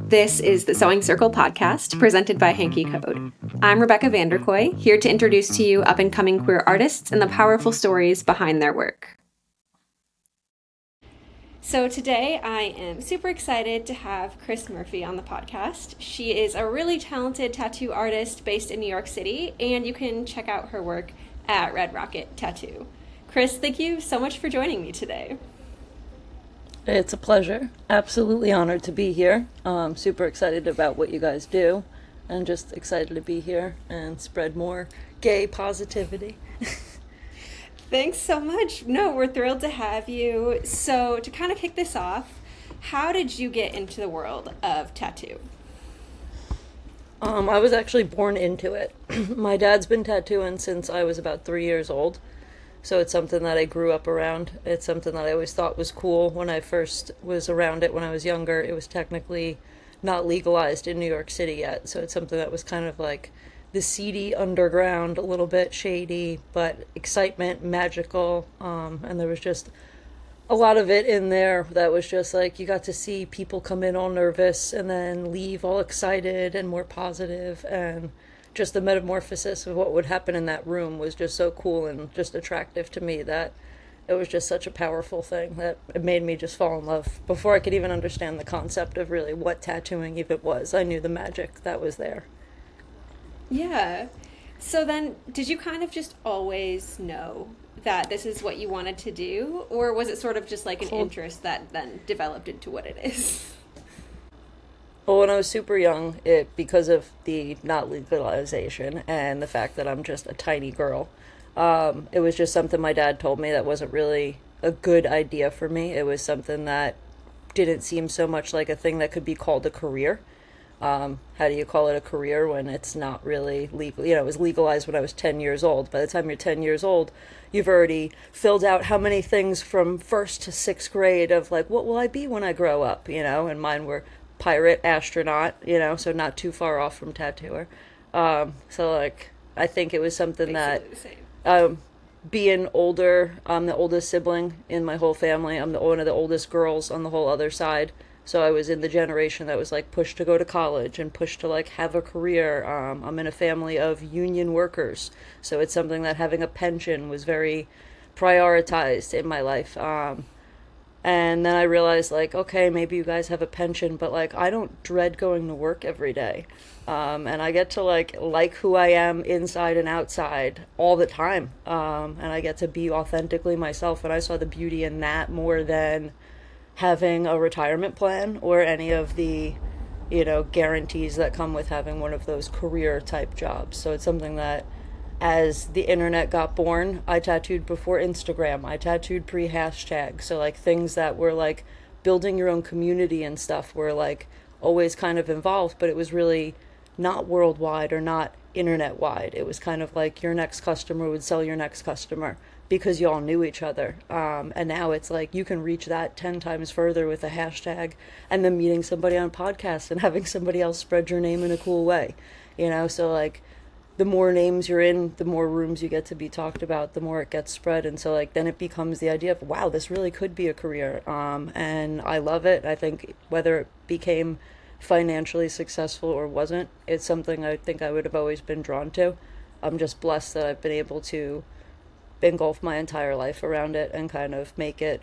This is the Sewing Circle podcast presented by Hanky Code. I'm Rebecca Vanderkoy, here to introduce to you up-and-coming queer artists and the powerful stories behind their work. So today I am super excited to have Chris Murphy on the podcast. She is a really talented tattoo artist based in New York City, and you can check out her work at Red Rocket Tattoo. Chris, thank you so much for joining me today. It's a pleasure. Absolutely honored to be here. Super excited about what you guys do and just excited to be here and spread more gay positivity. Thanks so much. No, we're thrilled to have you. So to kind of kick this off, how did you get into the world of tattoo? I was actually born into it. My dad's been tattooing since I was about 3 years old. So it's something that I grew up around. It's something that I always thought was cool when I first was around it when I was younger. It was technically not legalized in New York City yet. So it's something that was kind of like the seedy underground, a little bit shady, but excitement, magical. And there was just a lot of it in there that was just like you got to see people come in all nervous and then leave all excited and more positive, and just the metamorphosis of what would happen in that room was just so cool and just attractive to me that it was just such a powerful thing that it made me just fall in love. Before I could even understand the concept of really what tattooing even was, I knew the magic that was there. Yeah. So then, did you kind of just always know that this is what you wanted to do? Or was it sort of just like an interest that then developed into what it is? Well, when I was super young, because of the not legalization and the fact that I'm just a tiny girl, it was just something my dad told me that wasn't really a good idea for me. It was something that didn't seem so much like a thing that could be called a career. How do you call it a career when it's not really legal? You know, it was legalized when I was 10 years old. By the time you're 10 years old, you've already filled out how many things from first to sixth grade of like, what will I be when I grow up? You know, and mine were pirate, astronaut, you know, so not too far off from tattooer. So like, I think it was something that, being older, I'm the oldest sibling in my whole family. I'm one of the oldest girls on the whole other side. So I was in the generation that was like pushed to go to college and pushed to like have a career. I'm in a family of union workers. So it's something that having a pension was very prioritized in my life. And then I realized, like, okay, maybe you guys have a pension, but, like, I don't dread going to work every day. And I get to, like who I am inside and outside all the time. And I get to be authentically myself. And I saw the beauty in that more than having a retirement plan or any of the, you know, guarantees that come with having one of those career-type jobs. So it's something that, as the internet got born, I tattooed before Instagram. I tattooed pre-hashtag. So like things that were like building your own community and stuff were like always kind of involved, but it was really not worldwide or not internet wide. It was kind of like your next customer would sell your next customer because you all knew each other. And now it's like you can reach that 10 times further with a hashtag and then meeting somebody on a podcast and having somebody else spread your name in a cool way. You know, so like the more names you're in, the more rooms you get to be talked about, the more it gets spread. And so like then it becomes the idea of, wow, this really could be a career. And I love it. I think whether it became financially successful or wasn't, it's something I think I would have always been drawn to. I'm just blessed that I've been able to engulf my entire life around it and kind of make it,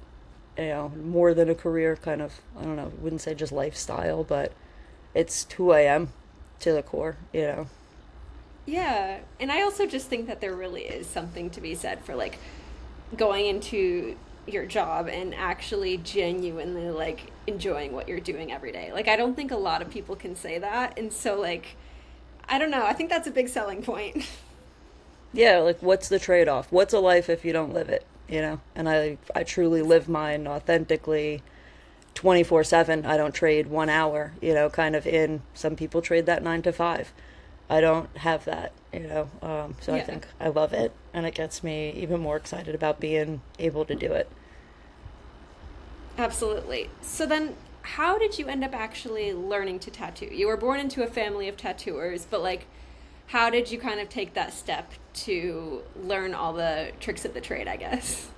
you know, more than a career, kind of, I don't know, wouldn't say just lifestyle, but it's who I am to the core, you know. Yeah, and I also just think that there really is something to be said for, like, going into your job and actually genuinely, like, enjoying what you're doing every day. Like, I don't think a lot of people can say that, and so, like, I don't know, I think that's a big selling point. Yeah, like, what's the trade-off? What's a life if you don't live it, you know? And I truly live mine authentically 24/7. I don't trade 1 hour, you know, kind of in, some people trade that 9 to 5. I don't have that, you know, so yeah. I think I love it, and it gets me even more excited about being able to do it. Absolutely. So then, how did you end up actually learning to tattoo? You were born into a family of tattooers, but, like, how did you kind of take that step to learn all the tricks of the trade, I guess?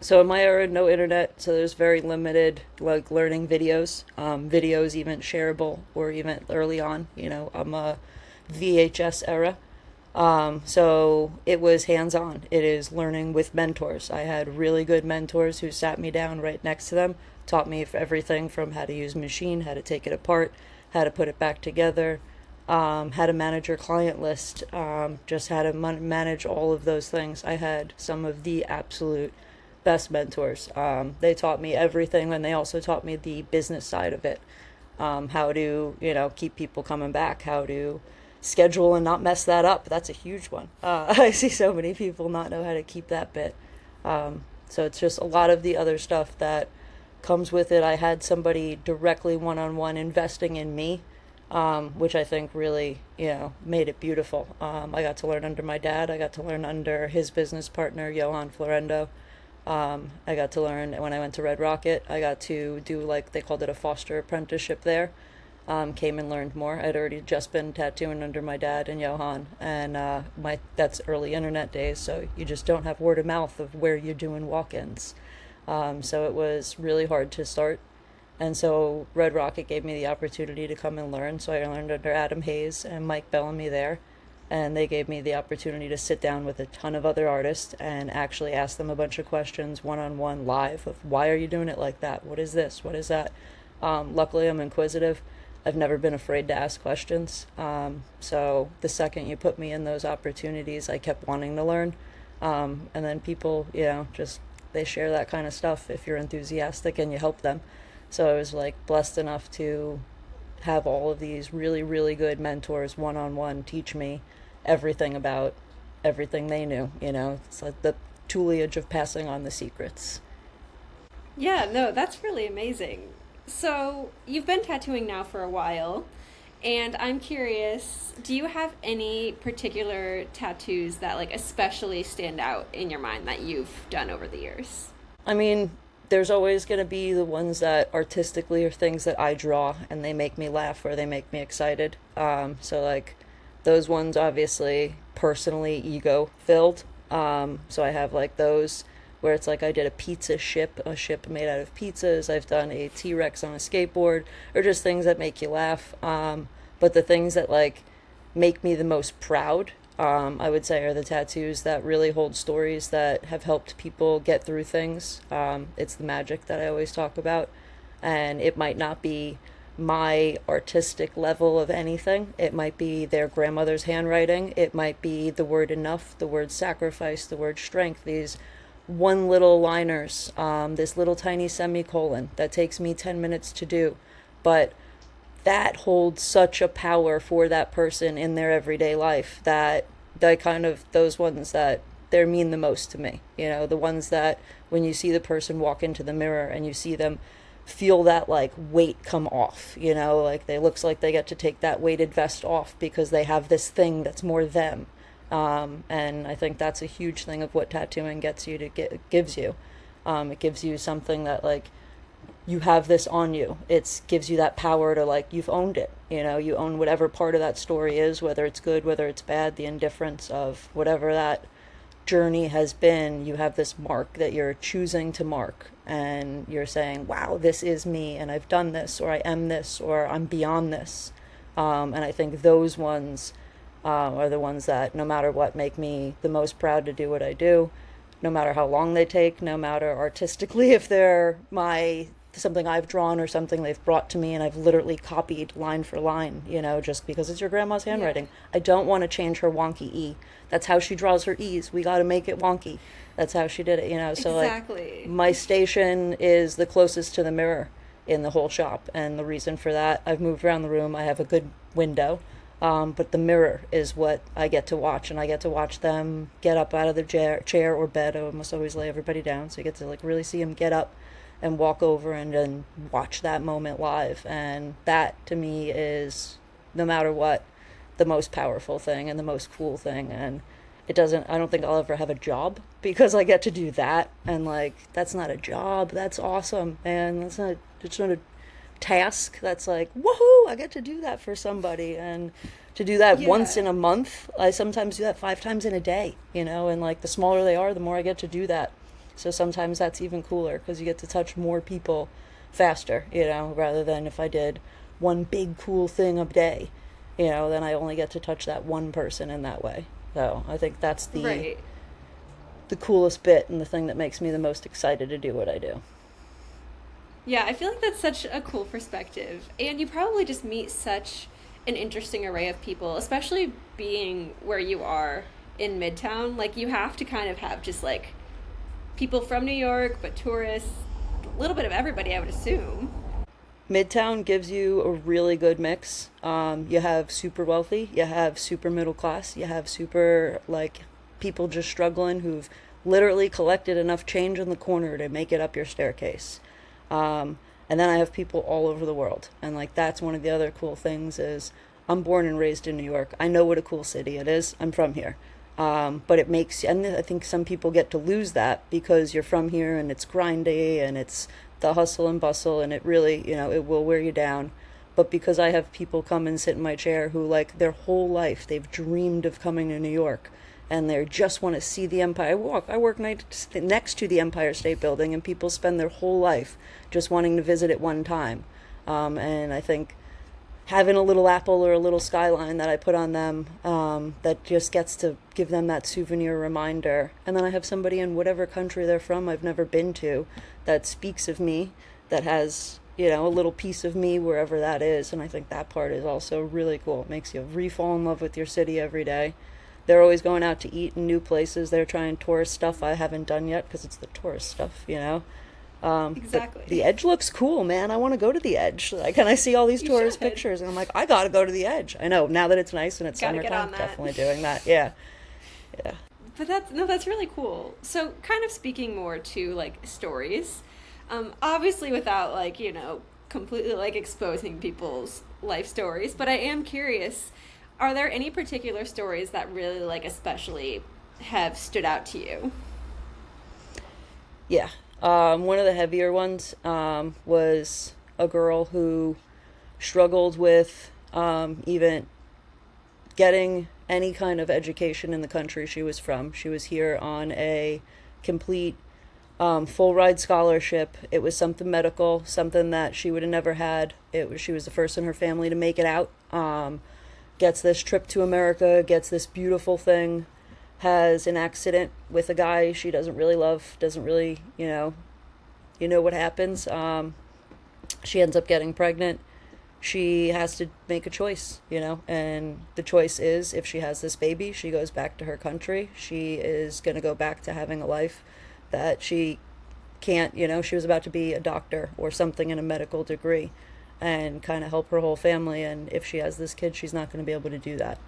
So in my era, no internet, so there's very limited like learning videos. Videos even shareable or even early on. I'm a VHS era. So it was hands on. It is learning with mentors. I had really good mentors who sat me down right next to them, taught me everything from how to use a machine, how to take it apart, how to put it back together, how to manage your client list, just how to manage all of those things. I had some of the absolute best mentors. They taught me everything, and they also taught me the business side of it. How to, keep people coming back, how to schedule and not mess that up. That's a huge one. I see so many people not know how to keep that bit. So it's just a lot of the other stuff that comes with it. I had somebody directly one-on-one investing in me, which I think really, made it beautiful. I got to learn under my dad. I got to learn under his business partner, Johan Florendo. I got to learn when I went to Red Rocket. I got to do, like, they called it a foster apprenticeship there. Came and learned more. I'd already just been tattooing under my dad and Johan, and that's early internet days, so you just don't have word of mouth of where you're doing walk-ins. So it was really hard to start, and so Red Rocket gave me the opportunity to come and learn. So I learned under Adam Hayes and Mike Bellamy there, and they gave me the opportunity to sit down with a ton of other artists and actually ask them a bunch of questions one-on-one live of why are you doing it like that? What is this? What is that? Luckily, I'm inquisitive. I've never been afraid to ask questions. So the second you put me in those opportunities, I kept wanting to learn. And then people, just they share that kind of stuff if you're enthusiastic and you help them. So I was like blessed enough to have all of these really, really good mentors one-on-one teach me everything about everything they knew. It's like the tutelage of passing on the secrets. Yeah, no, that's really amazing. So, you've been tattooing now for a while, and I'm curious, do you have any particular tattoos that like especially stand out in your mind that you've done over the years? I mean, there's always going to be the ones that artistically are things that I draw and they make me laugh or they make me excited. So like those ones obviously personally ego filled. So I have like those where it's like I did a ship made out of pizzas. I've done a T-Rex on a skateboard, or just things that make you laugh. But the things that like make me the most proud, I would say, are the tattoos that really hold stories that have helped people get through things. It's the magic that I always talk about, and it might not be my artistic level of anything. It might be their grandmother's handwriting. It might be the word enough, the word sacrifice, the word strength. These one little liners, this little tiny semicolon that takes me 10 minutes to do, but that holds such a power for that person in their everyday life that those ones that they mean the most to me. The ones that when you see the person walk into the mirror and you see them feel that like weight come off, like they looks like they get to take that weighted vest off because they have this thing that's more them. And I think that's a huge thing of what tattooing gives you. It gives you something that like you have this on you. It gives you that power to like you've owned it. You own whatever part of that story is, whether it's good, whether it's bad, the indifference of whatever that journey has been. You have this mark that you're choosing to mark, and you're saying, wow, this is me, and I've done this, or I am this, or I'm beyond this. And I think those ones are the ones that no matter what make me the most proud to do what I do, no matter how long they take, no matter artistically if they're something I've drawn or something they've brought to me and I've literally copied line for line, just because it's your grandma's handwriting. Yeah. I don't want to change her wonky E. That's how she draws her E's. We got to make it wonky. That's how she did it, so exactly. Like my station is the closest to the mirror in the whole shop, and the reason for that, I've moved around the room. I have a good window. But the mirror is what I get to watch, and I get to watch them get up out of the chair or bed. I almost always lay everybody down, so you get to like really see them get up and walk over and then watch that moment live. And that to me is, no matter what, the most powerful thing and the most cool thing. And I don't think I'll ever have a job because I get to do that. And like, that's not a job. That's awesome. And it's not a task that's like, woohoo, I get to do that for somebody. And to do that once in a month, I sometimes do that 5 times in a day, and like the smaller they are, the more I get to do that. So sometimes that's even cooler because you get to touch more people faster, rather than if I did one big cool thing a day, then I only get to touch that one person in that way. So I think that's Right. the coolest bit and the thing that makes me the most excited to do what I do. Yeah, I feel like that's such a cool perspective. And you probably just meet such an interesting array of people, especially being where you are in Midtown. Like, you have to kind of have just like people from New York, but tourists, a little bit of everybody, I would assume. Midtown gives you a really good mix. You have super wealthy, you have super middle class, you have super, like, people just struggling who've literally collected enough change in the corner to make it up your staircase. And then I have people all over the world. And, like, that's one of the other cool things is I'm born and raised in New York. I know what a cool city it is. I'm from here. But it makes, and I think some people get to lose that because you're from here and it's grindy and it's the hustle and bustle, and it really, it will wear you down. But because I have people come and sit in my chair who, like, their whole life they've dreamed of coming to New York, and they just want to see the Empire. I work next to the Empire State Building, and people spend their whole life just wanting to visit it one time. And I think having a little apple or a little skyline that I put on them, that just gets to give them that souvenir reminder. And then I have somebody in whatever country they're from I've never been to that speaks of me, that has, a little piece of me wherever that is. And I think that part is also really cool. It makes you re-fall in love with your city every day. They're always going out to eat in new places. They're trying tourist stuff I haven't done yet because it's the tourist stuff, Exactly. The Edge looks cool, man. I want to go to the Edge. Like, and I see all these tourist pictures, and I'm like, I gotta go to the Edge. I know, now that it's nice and it's summertime, definitely doing that. Yeah. But that's really cool. So, kind of speaking more to like stories, obviously without like completely like exposing people's life stories, but I am curious, are there any particular stories that really like especially have stood out to you? Yeah. One of the heavier ones was a girl who struggled with even getting any kind of education in the country she was from. She was here on a complete full ride scholarship. It was something medical, something that she would have never had. She was the first in her family to make it out. Gets this trip to America, gets this beautiful thing, has an accident with a guy she doesn't really love, doesn't really, what happens. She ends up getting pregnant. She has to make a choice, and the choice is if she has this baby, she goes back to her country. She is going to go back to having a life that she can't, she was about to be a doctor or something in a medical degree and kind of help her whole family. And if she has this kid, she's not going to be able to do that.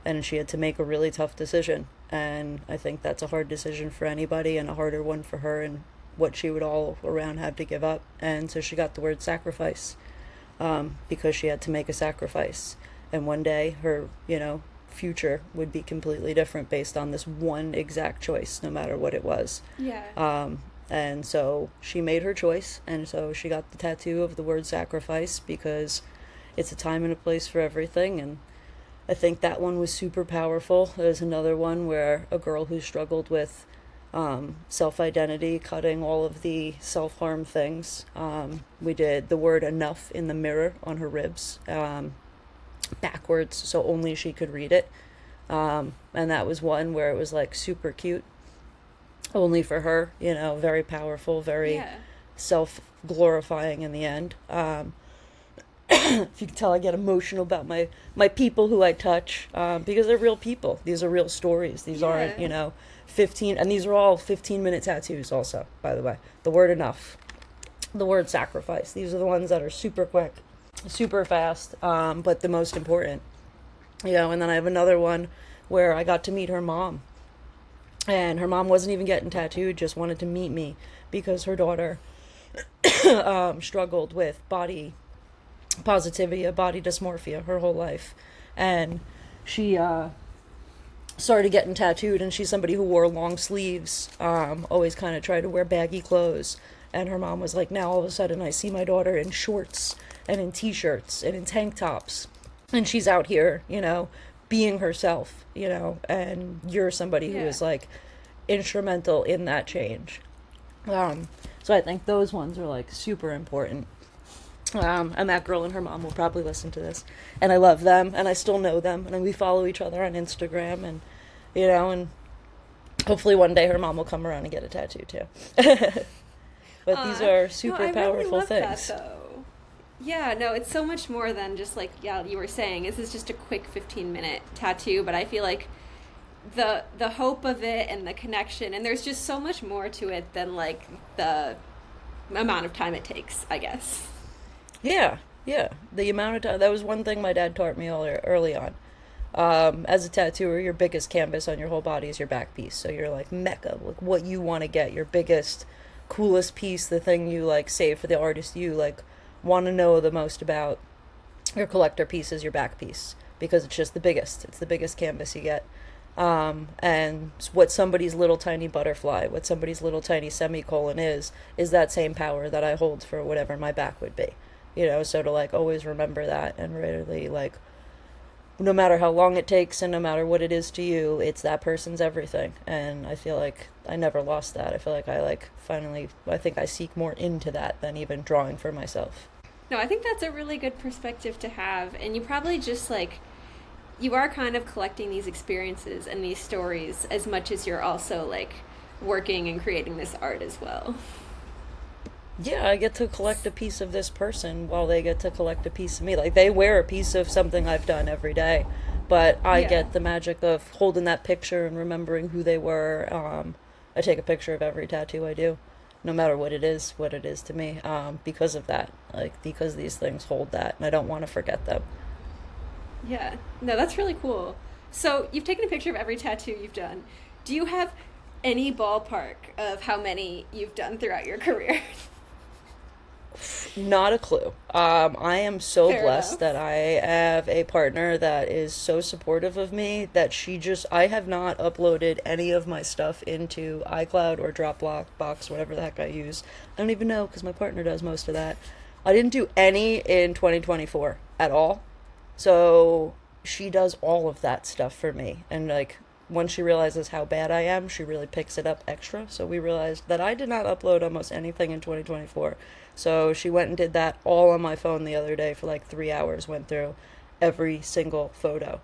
And she had to make a really tough decision. And I think that's a hard decision for anybody and a harder one for her and what she would all around have to give up. And so she got the word sacrifice, because she had to make a sacrifice. And one day her, future would be completely different based on this one exact choice, no matter what it was. Yeah. And so she made her choice. And so she got the tattoo of the word sacrifice because it's a time and a place for everything. And I think that one was super powerful. There's another one where a girl who struggled with self-identity, cutting all of the self-harm things. We did the word enough in the mirror on her ribs, backwards, so only she could read it. And that was one where it was like super cute, only for her, very powerful, very self-glorifying in the end. If you can tell, I get emotional about my people who I touch, because they're real people. These are real stories. These aren't, 15, and these are all 15-minute tattoos also, by the way. The word enough, the word sacrifice. These are the ones that are super quick, super fast, but the most important. And then I have another one where I got to meet her mom. And her mom wasn't even getting tattooed, just wanted to meet me because her daughter struggled with body positivity, body dysmorphia her whole life. And she started getting tattooed, and she's somebody who wore long sleeves, always kind of tried to wear baggy clothes. And her mom was like, now all of a sudden I see my daughter in shorts and in t-shirts and in tank tops, and she's out here, being herself, and you're somebody who is like instrumental in that change. So I think those ones are like super important. And that girl and her mom will probably listen to this, and I love them, and I still know them, and we follow each other on Instagram, and and hopefully one day her mom will come around and get a tattoo too. But these are super powerful things. That, though. Yeah, no, it's so much more than just like, yeah, you were saying, this is just a quick 15-minute tattoo, but I feel like the hope of it and the connection, and there's just so much more to it than like the amount of time it takes, I guess. Yeah, yeah. The amount of time, that was one thing my dad taught me early on. As a tattooer, your biggest canvas on your whole body is your back piece. So you're like mecca, like what you want to get, your biggest, coolest piece, the thing you like save for the artist you like want to know the most about. Your collector piece is your back piece because it's just the biggest. It's the biggest canvas you get. And what somebody's little tiny butterfly, what somebody's little tiny semicolon is that same power that I hold for whatever my back would be. So to like always remember that and really like no matter how long it takes and no matter what it is to you, it's that person's everything. And I feel like I never lost that. I feel like I think I seek more into that than even drawing for myself. No, I think that's a really good perspective to have, and you probably just like you are kind of collecting these experiences and these stories as much as you're also like working and creating this art as well. Yeah, I get to collect a piece of this person while they get to collect a piece of me. Like, they wear a piece of something I've done every day, but I get the magic of holding that picture and remembering who they were. I take a picture of every tattoo I do, no matter what it is to me, because of that. Like, because these things hold that, and I don't want to forget them. Yeah. No, that's really cool. So, you've taken a picture of every tattoo you've done. Do you have any ballpark of how many you've done throughout your career? Not a clue. I am so Fair blessed enough. that I have a partner that is so supportive of me that I have not uploaded any of my stuff into iCloud or Dropbox, whatever the heck I use. I don't even know because my partner does most of that. I didn't do any in 2024 at all. So she does all of that stuff for me. And like, once she realizes how bad I am, she really picks it up extra. So we realized that I did not upload almost anything in 2024. So she went and did that all on my phone the other day for like 3 hours, went through every single photo,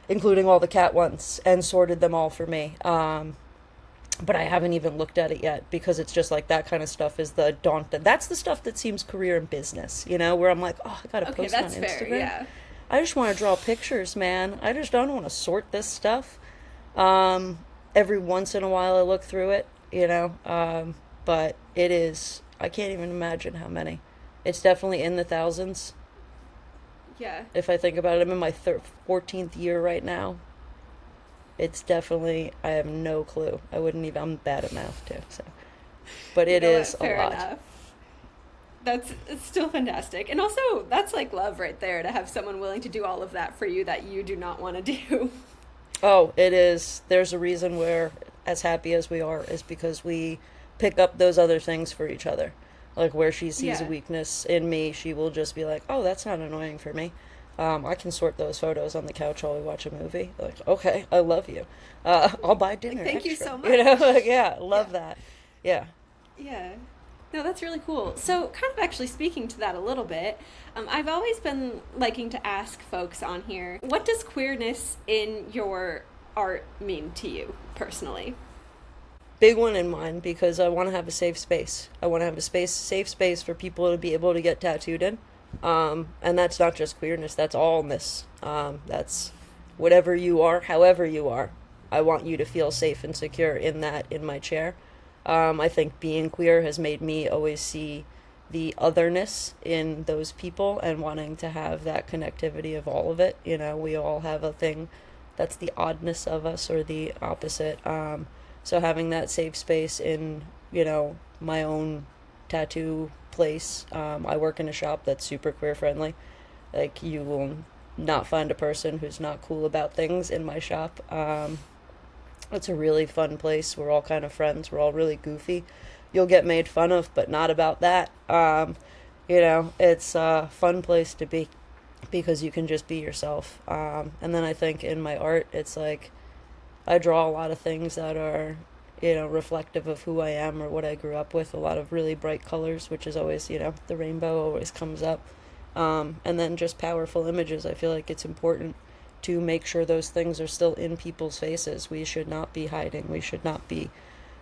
including all the cat ones, and sorted them all for me. But I haven't even looked at it yet because it's just like that kind of stuff is the daunting. That's the stuff that seems career and business, where I'm like, oh, I gotta post on Instagram. Fair, yeah. I just want to draw pictures, man. I just don't want to sort this stuff. Every once in a while I look through it, but it is, I can't even imagine how many. It's definitely in the thousands. Yeah. If I think about it, I'm in my 14th year right now. It's definitely, I have no clue. I'm bad at math too, so. But it is a lot. Enough. It's still fantastic. And also, that's like love right there, to have someone willing to do all of that for you that you do not want to do. Oh, it is. There's a reason we're as happy as we are is because we pick up those other things for each other. Like where she sees a weakness in me, she will just be like, oh, that's not annoying for me. I can sort those photos on the couch while we watch a movie. Like, okay, I love you. I'll buy dinner. Thank extra. you so much. Yeah, love that. Yeah. Yeah. No, that's really cool. So, kind of actually speaking to that a little bit, I've always been liking to ask folks on here, what does queerness in your art mean to you personally? Big one in mine because I want to have a safe space. I want to have a safe space for people to be able to get tattooed in. And that's not just queerness, that's allness. That's whatever you are, however you are. I want you to feel safe and secure in my chair. I think being queer has made me always see the otherness in those people and wanting to have that connectivity of all of it. We all have a thing that's the oddness of us or the opposite. So having that safe space in, my own tattoo place. I work in a shop that's super queer friendly. Like, you will not find a person who's not cool about things in my shop. It's a really fun place. We're all kind of friends. We're all really goofy. You'll get made fun of, but not about that. It's a fun place to be because you can just be yourself. And then I think in my art, it's like I draw a lot of things that are, reflective of who I am or what I grew up with. A lot of really bright colors, which is always, the rainbow always comes up. And then just powerful images. I feel like it's important to make sure those things are still in people's faces. We should not be hiding. We should not be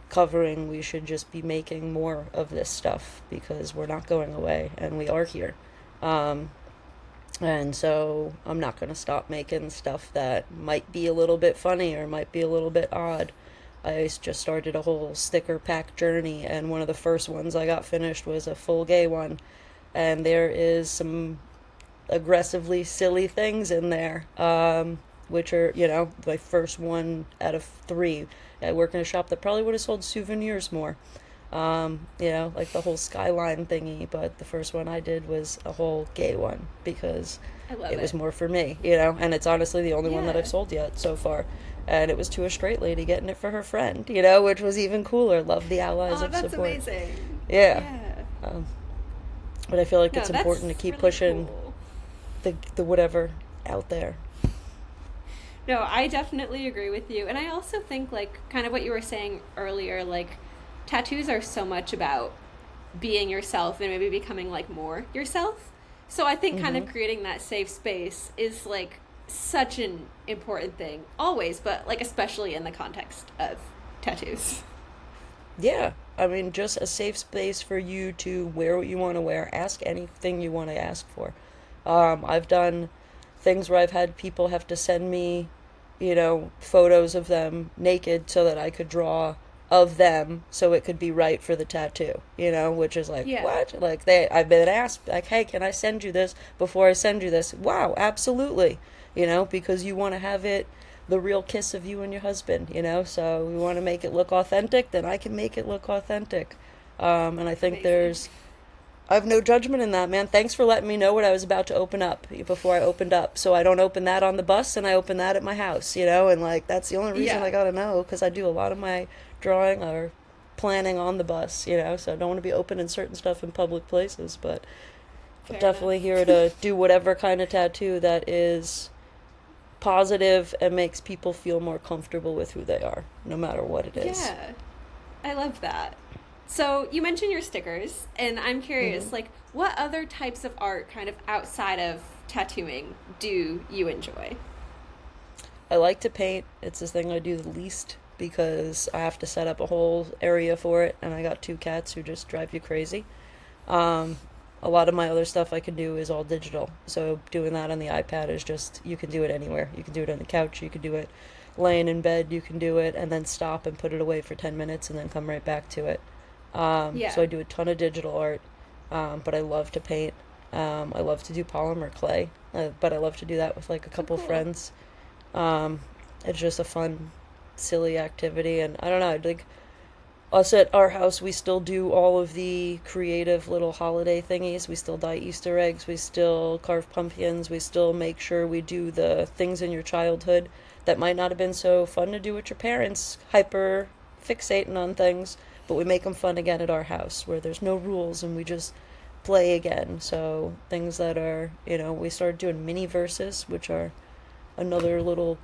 covering. We should just be making more of this stuff because we're not going away and we are here. And so I'm not going to stop making stuff that might be a little bit funny or might be a little bit odd. I just started a whole sticker pack journey, and one of the first ones I got finished was a full gay one. And there is some aggressively silly things in there, which are, my first one out of 3. I work in a shop that probably would have sold souvenirs more. Like the whole skyline thingy, but the first one I did was a whole gay one because it was more for me, and it's honestly the only one that I've sold yet so far. And it was to a straight lady getting it for her friend, which was even cooler. Love the allies of support. Oh, that's amazing. Yeah. But I feel like it's important to keep really pushing cool. the whatever out there. No, I definitely agree with you. And I also think, like, kind of what you were saying earlier, like, tattoos are so much about being yourself and maybe becoming, like, more yourself. So I think kind of creating that safe space is, like, such an important thing. Always, but, like, especially in the context of tattoos. Yeah. I mean, just a safe space for you to wear what you want to wear. Ask anything you want to ask for. I've done things where I've had people have to send me, photos of them naked so that I could draw of them so it could be right for the tattoo, which is like, what? Like, I've been asked, like, hey, can I send you this before I send you this? Wow, absolutely. Because you want to have it the real kiss of you and your husband, so we want to make it look authentic, then I can make it look authentic. And I think I have no judgment in that, man. Thanks for letting me know what I was about to open up before I opened up, so I don't open that on the bus and I open that at my house, and like that's the only reason I gotta know, because I do a lot of my drawing or planning on the bus, so I don't want to be opening certain stuff in public places, but I'm definitely here to do whatever kind of tattoo that is positive and makes people feel more comfortable with who they are, no matter what it is. Yeah, I love that. So you mentioned your stickers, and I'm curious, like, what other types of art kind of outside of tattooing do you enjoy? I like to paint. It's the thing I do the least because I have to set up a whole area for it, and I got 2 cats who just drive you crazy. A lot of my other stuff I can do is all digital, so doing that on the iPad is just, you can do it anywhere. You can do it on the couch, you can do it laying in bed, you can do it, and then stop and put it away for 10 minutes and then come right back to it. So I do a ton of digital art, but I love to paint. I love to do polymer clay, but I love to do that with like a couple friends. It's just a fun, silly activity, and I don't know, like, us at our house, we still do all of the creative little holiday thingies. We still dye Easter eggs, we still carve pumpkins, we still make sure we do the things in your childhood that might not have been so fun to do with your parents, hyper fixating on things, but we make them fun again at our house where there's no rules and we just play again. So things that are, we started doing mini verses, which are another little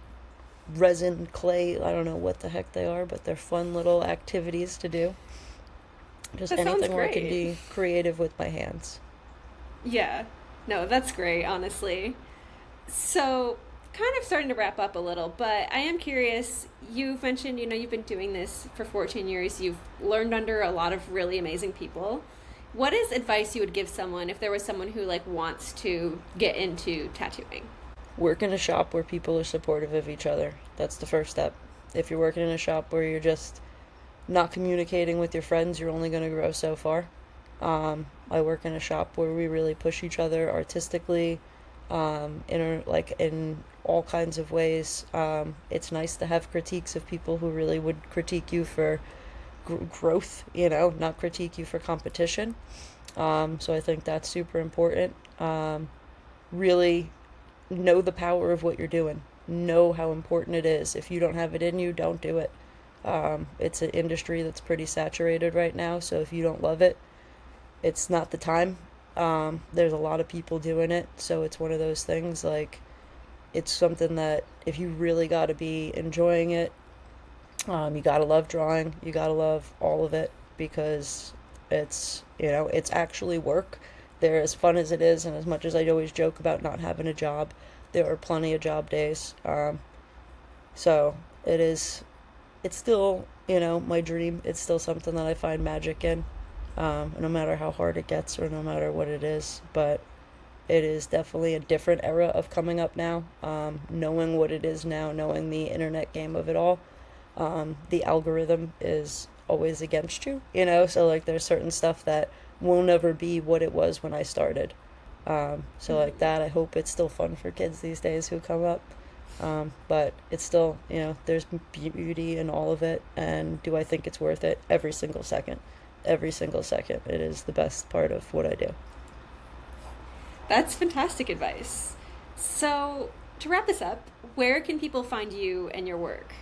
resin clay, I don't know what the heck they are, but they're fun little activities to do. Just that anything where I can be creative with my hands. Yeah, no, that's great, honestly. So kind of starting to wrap up a little, but I am curious, you've mentioned, you've been doing this for 14 years, you've learned under a lot of really amazing people. What is advice you would give someone if there was someone who like wants to get into tattooing? Work in a shop where people are supportive of each other. That's the first step. If you're working in a shop where you're just not communicating with your friends, you're only going to grow so far. I work in a shop where we really push each other artistically, in all kinds of ways. It's nice to have critiques of people who really would critique you for growth, not critique you for competition. So I think that's super important. Really know the power of what you're doing. Know how important it is. If you don't have it in you, don't do it. It's an industry that's pretty saturated right now, so if you don't love it, it's not the time. There's a lot of people doing it, so it's one of those things, like, it's something that if you really got to be enjoying it, You gotta love drawing. You gotta love all of it because it's actually work. They're as fun as it is, and as much as I always joke about not having a job, there are plenty of job days. So it's still, my dream. It's still something that I find magic in, no matter how hard it gets or no matter what it is. But it is definitely a different era of coming up now. Knowing what it is now, knowing the internet game of it all, the algorithm is always against you, so like there's certain stuff that will never be what it was when I started. So like that, I hope it's still fun for kids these days who come up. But it's still, there's beauty in all of it. And do I think it's worth it? Every single second. Every single second. It is the best part of what I do. That's fantastic advice. So, to wrap this up, where can people find you and your work?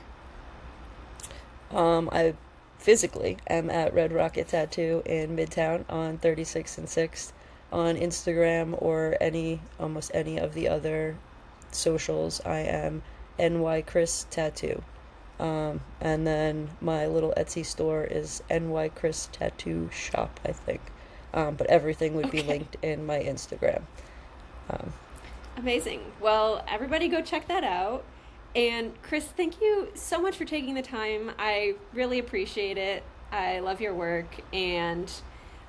I physically am at Red Rocket Tattoo in Midtown on 36th and 6th. On Instagram or almost any of the other socials, I am NY Chris Tattoo. And then my little Etsy store is NY Chris Tattoo Shop, I think. But everything would be linked in my Instagram. Amazing. Well, everybody go check that out. And Chris, thank you so much for taking the time. I really appreciate it. I love your work, and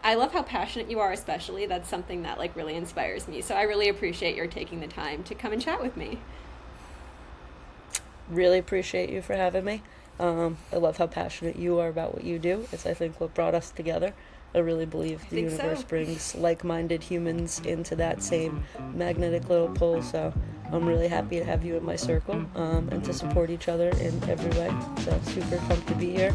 I love how passionate you are, especially. That's something that like really inspires me. So I really appreciate your taking the time to come and chat with me. Really appreciate you for having me. I love how passionate you are about what you do. It's, I think, what brought us together. I really believe the universe brings like-minded humans into that same magnetic little pull. So I'm really happy to have you in my circle, and to support each other in every way. So super pumped to be here.